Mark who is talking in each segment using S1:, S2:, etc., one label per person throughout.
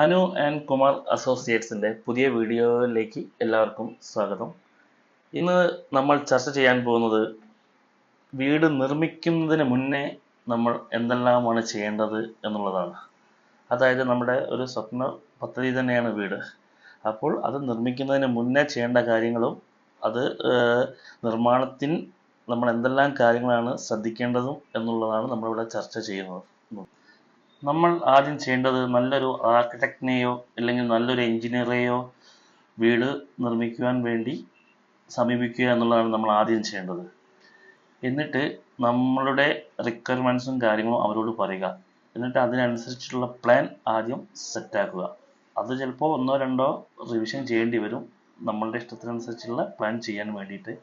S1: Anu and Kumar അസോസിയേറ്റ്സിൻ്റെ പുതിയ വീഡിയോയിലേക്ക് എല്ലാവർക്കും സ്വാഗതം. ഇന്ന് നമ്മൾ ചർച്ച ചെയ്യാൻ പോകുന്നത് വീട് നിർമ്മിക്കുന്നതിന് മുന്നേ നമ്മൾ എന്തെല്ലാമാണ് ചെയ്യേണ്ടത് എന്നുള്ളതാണ്. അതായത് നമ്മുടെ ഒരു സ്വപ്ന പദ്ധതി തന്നെയാണ് വീട്. അപ്പോൾ അത് നിർമ്മിക്കുന്നതിന് മുന്നേ ചെയ്യേണ്ട കാര്യങ്ങളും അത് നിർമ്മാണത്തിന് നമ്മൾ എന്തെല്ലാം കാര്യങ്ങളാണ് ശ്രദ്ധിക്കേണ്ടതും എന്നുള്ളതാണ് നമ്മളിവിടെ ചർച്ച ചെയ്യുന്നത്. നമ്മൾ ആദ്യം ചെയ്യേണ്ടത് നല്ലൊരു ആർക്കിടെക്റ്റിനെയോ അല്ലെങ്കിൽ നല്ലൊരു എഞ്ചിനീയറെയോ വീട് നിർമ്മിക്കുവാൻ വേണ്ടി സമീപിക്കുക എന്നുള്ളതാണ് നമ്മൾ ആദ്യം ചെയ്യേണ്ടത്. എന്നിട്ട് നമ്മളുടെ റിക്വയർമെൻറ്റ്സും കാര്യങ്ങളും അവരോട് പറയുക. എന്നിട്ട് അതിനനുസരിച്ചുള്ള പ്ലാൻ ആദ്യം സെറ്റാക്കുക. അത് ചിലപ്പോൾ 1-2 റിവിഷൻ ചെയ്യേണ്ടി വരും നമ്മളുടെ ഇഷ്ടത്തിനനുസരിച്ചുള്ള പ്ലാൻ ചെയ്യാൻ വേണ്ടിയിട്ട്.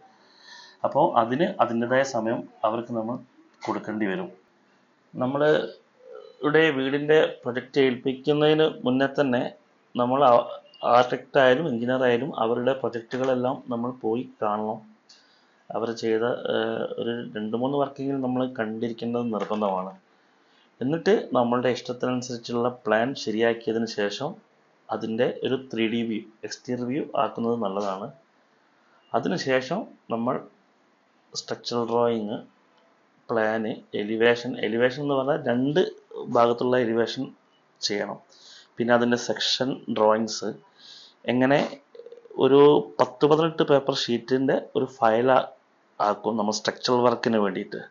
S1: അപ്പോൾ അതിന് അതിൻ്റെതായ സമയം അവർക്ക് നമ്മൾ കൊടുക്കേണ്ടി വരും. നമ്മൾ വീടിൻ്റെ പ്രൊജക്റ്റ് ഏൽപ്പിക്കുന്നതിന് മുന്നേ തന്നെ നമ്മൾ ആർക്കിടെക്റ്റ് ആയാലും എഞ്ചിനീയർ ആയാലും അവരുടെ പ്രൊജക്റ്റുകളെല്ലാം നമ്മൾ പോയി കാണണം. അവർ ചെയ്ത ഒരു 2-3 വർക്കെങ്കിലും നമ്മൾ കണ്ടിരിക്കേണ്ടത് നിർബന്ധമാണ്. എന്നിട്ട് നമ്മളുടെ ഇഷ്ടത്തിനനുസരിച്ചുള്ള പ്ലാൻ ശരിയാക്കിയതിന് ശേഷം അതിൻ്റെ ഒരു 3D വ്യൂ, എക്സ്റ്റീരിയർ വ്യൂ ആക്കുന്നത് നല്ലതാണ്. അതിനുശേഷം നമ്മൾ സ്ട്രക്ചറൽ ഡ്രോയിങ്, പ്ലാന്, എലിവേഷൻ എന്ന് പറഞ്ഞാൽ 2 ഭാഗത്തുള്ള എലിവേഷൻ ചെയ്യണം. പിന്നെ അതിൻ്റെ സെക്ഷൻ ഡ്രോയിങ്സ് എങ്ങനെ ഒരു 10-18 പേപ്പർ ഷീറ്റിൻ്റെ ഒരു ഫയൽ ആക്കും നമ്മൾ സ്ട്രക്ചറൽ വർക്കിന് വേണ്ടിയിട്ട്.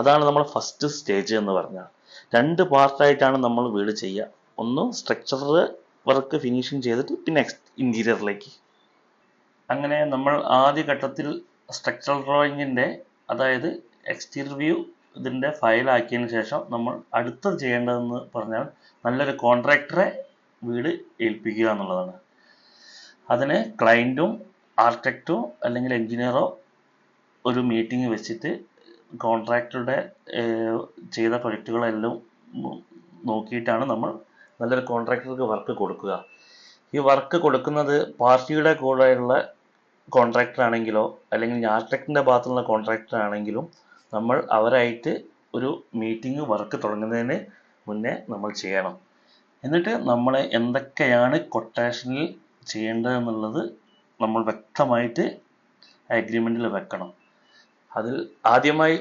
S1: അതാണ് നമ്മൾ ഫസ്റ്റ് സ്റ്റേജ് എന്ന് പറഞ്ഞാൽ. 2 പാർട്ടായിട്ടാണ് നമ്മൾ വീട് ചെയ്യുക. ഒന്ന് സ്ട്രക്ചറൽ വർക്ക് ഫിനിഷിങ് ചെയ്തിട്ട് പിന്നെ ഇൻറ്റീരിയറിലേക്ക്. അങ്ങനെ നമ്മൾ ആദ്യ ഘട്ടത്തിൽ സ്ട്രക്ചറൽ ഡ്രോയിങ്ങിൻ്റെ, അതായത് എക്സ്റ്റീരിയർ വ്യൂ ഇതിൻ്റെ ഫയലാക്കിയതിന് ശേഷം നമ്മൾ അടുത്തത് ചെയ്യേണ്ടതെന്ന് പറഞ്ഞാൽ നല്ലൊരു കോൺട്രാക്ടറെ വീട് ഏൽപ്പിക്കുക എന്നുള്ളതാണ്. അതിന് ക്ലയൻറ്റും ആർക്കിടെക്റ്റും അല്ലെങ്കിൽ എൻജിനീയറോ ഒരു മീറ്റിംഗ് വെച്ചിട്ട് കോൺട്രാക്ടറുടെ ചെയ്ത പ്രൊജക്റ്റുകളെല്ലാം നോക്കിയിട്ടാണ് നമ്മൾ നല്ലൊരു കോൺട്രാക്ടർക്ക് വർക്ക് കൊടുക്കുക. ഈ വർക്ക് കൊടുക്കുന്നത് പാർട്ടിയുടെ കൂടെയുള്ള കോൺട്രാക്ടർ ആണെങ്കിലോ അല്ലെങ്കിൽ ആർക്കിടെക്റ്റിൻ്റെ ഭാഗത്തുള്ള കോൺട്രാക്ടർ ആണെങ്കിലും നമ്മൾ അവരായിട്ട് ഒരു മീറ്റിംഗ് വർക്ക് തുടങ്ങുന്നതിന് മുന്നേ നമ്മൾ ചെയ്യണം. എന്നിട്ട് നമ്മൾ എന്തൊക്കെയാണ് കൊട്ടേഷനിൽ ചെയ്യേണ്ടതെന്നുള്ളത് നമ്മൾ വ്യക്തമായിട്ട് അഗ്രിമെൻറ്റിൽ വെക്കണം. അതിൽ ആദ്യമായി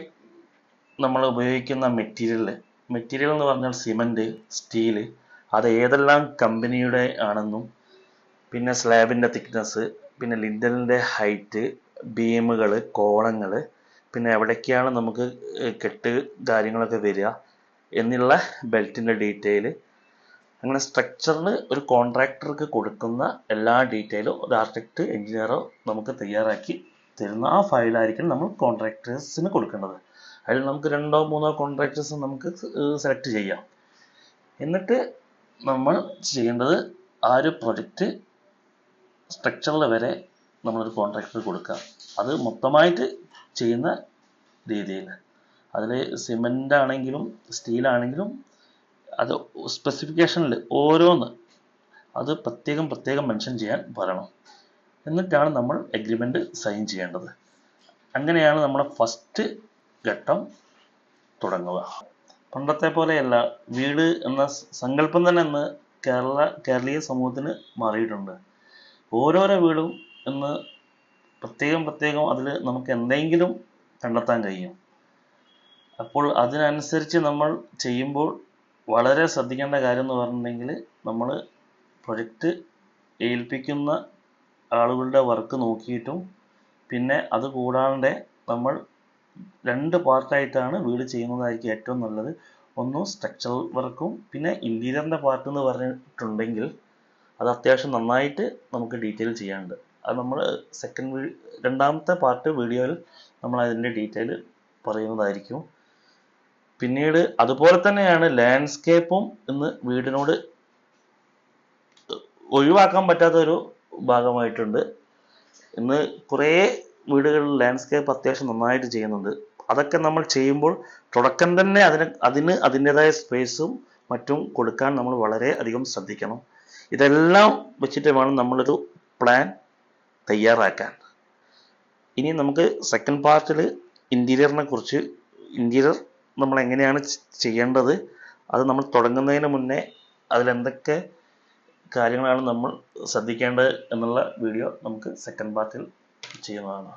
S1: നമ്മൾ ഉപയോഗിക്കുന്ന മെറ്റീരിയൽ എന്ന് പറഞ്ഞാൽ സിമൻറ്റ്, സ്റ്റീല്, അത് ഏതെല്ലാം കമ്പനിയുടെ ആണെന്നും, പിന്നെ സ്ലാബിൻ്റെ തിക്നെസ്, പിന്നെ ലിൻഡലിൻ്റെ ഹൈറ്റ്, ബീമുകൾ, കോളങ്ങൾ, പിന്നെ എവിടേക്കാണ് നമുക്ക് കെട്ട് കാര്യങ്ങളൊക്കെ വരിക എന്നുള്ള ബെൽറ്റിൻ്റെ ഡീറ്റെയിൽ, അങ്ങനെ സ്ട്രക്ചറിന് ഒരു കോൺട്രാക്ടർക്ക് കൊടുക്കുന്ന എല്ലാ ഡീറ്റെയിലും ഒരു ആർക്കിടെക്റ്റ്, എഞ്ചിനീയറോ നമുക്ക് തയ്യാറാക്കി തരുന്ന ആ ഫയലായിരിക്കും നമ്മൾ കോൺട്രാക്ടേഴ്സിന് കൊടുക്കേണ്ടത്. അതിൽ നമുക്ക് 2-3 കോൺട്രാക്ടേഴ്സ് നമുക്ക് സെലക്ട് ചെയ്യാം. എന്നിട്ട് നമ്മൾ ചെയ്യേണ്ടത് ആ ഒരു പ്രൊജക്റ്റ് സ്ട്രക്ചറിൽ വരെ നമ്മളൊരു കോൺട്രാക്ടർ കൊടുക്കുക. അത് മൊത്തമായിട്ട് ചെയ്യുന്ന രീതിയിൽ. അതിൽ സിമൻ്റ് ആണെങ്കിലും സ്റ്റീലാണെങ്കിലും അത് സ്പെസിഫിക്കേഷനിൽ ഓരോന്ന് അത് പ്രത്യേകം മെൻഷൻ ചെയ്യാൻ പറയണം. എന്നിട്ടാണ് നമ്മൾ എഗ്രിമെൻ്റ് സൈൻ ചെയ്യേണ്ടത്. അങ്ങനെയാണ് നമ്മുടെ ഫസ്റ്റ് ഘട്ടം തുടങ്ങുക. പണ്ടത്തെ പോലെയല്ല, വീട് എന്ന സങ്കല്പം തന്നെ ഇന്ന് കേരളീയ സമൂഹത്തിന് മാറിയിട്ടുണ്ട്. ഓരോരോ വീടും ഇന്ന് പ്രത്യേകം അതിൽ നമുക്ക് എന്തെങ്കിലും കണ്ടെത്താൻ കഴിയും. അപ്പോൾ അതിനനുസരിച്ച് നമ്മൾ ചെയ്യുമ്പോൾ വളരെ ശ്രദ്ധിക്കേണ്ട കാര്യം എന്ന് പറഞ്ഞിട്ടുണ്ടെങ്കിൽ നമ്മൾ പ്രൊജക്റ്റ് ഏൽപ്പിക്കുന്ന ആളുകളുടെ വർക്ക് നോക്കിയിട്ടും, പിന്നെ അത് കൂടാതെ നമ്മൾ 2 പാർട്ടായിട്ടാണ് വീട് ചെയ്യുന്നതായിരിക്കും ഏറ്റവും നല്ലത്. ഒന്ന് സ്ട്രക്ചറൽ വർക്കും പിന്നെ ഇൻറ്റീരിയറിൻ്റെ പാർട്ട് എന്ന് പറഞ്ഞിട്ടുണ്ടെങ്കിൽ അത് അത്യാവശ്യം നന്നായിട്ട് നമുക്ക് ഡീറ്റെയിൽ ചെയ്യാനുണ്ട്. അത് നമ്മൾ രണ്ടാമത്തെ പാർട്ട് വീഡിയോയിൽ നമ്മൾ അതിൻ്റെ ഡീറ്റെയിൽ പറയുന്നതായിരിക്കും. പിന്നീട് അതുപോലെ തന്നെയാണ് ലാൻഡ്സ്കേപ്പും ഇന്ന് വീടിനോട് ഒഴിവാക്കാൻ പറ്റാത്തൊരു ഭാഗമായിട്ടുണ്ട്. ഇന്ന് കുറേ വീടുകളിൽ ലാൻഡ്സ്കേപ്പ് അത്യാവശ്യം നന്നായിട്ട് ചെയ്യുന്നുണ്ട്. അതൊക്കെ നമ്മൾ ചെയ്യുമ്പോൾ തുടക്കം തന്നെ അതിന് അതിൻ്റെതായ സ്പേസും മറ്റും കൊടുക്കാൻ നമ്മൾ വളരെ അധികം ശ്രദ്ധിക്കണം. ഇതെല്ലാം വെച്ചിട്ട് വേണം നമ്മളൊരു പ്ലാൻ തയ്യാറാക്കാൻ. ഇനി നമുക്ക് സെക്കൻഡ് പാർട്ടിൽ ഇൻറ്റീരിയർ നമ്മൾ എങ്ങനെയാണ് ചെയ്യേണ്ടത്, അത് നമ്മൾ തുടങ്ങുന്നതിന് മുന്നേ അതിലെന്തൊക്കെ കാര്യങ്ങളാണ് നമ്മൾ ശ്രദ്ധിക്കേണ്ടത് എന്നുള്ള വീഡിയോ നമുക്ക് സെക്കൻഡ് പാർട്ടിൽ ചെയ്യുന്നതാണ്.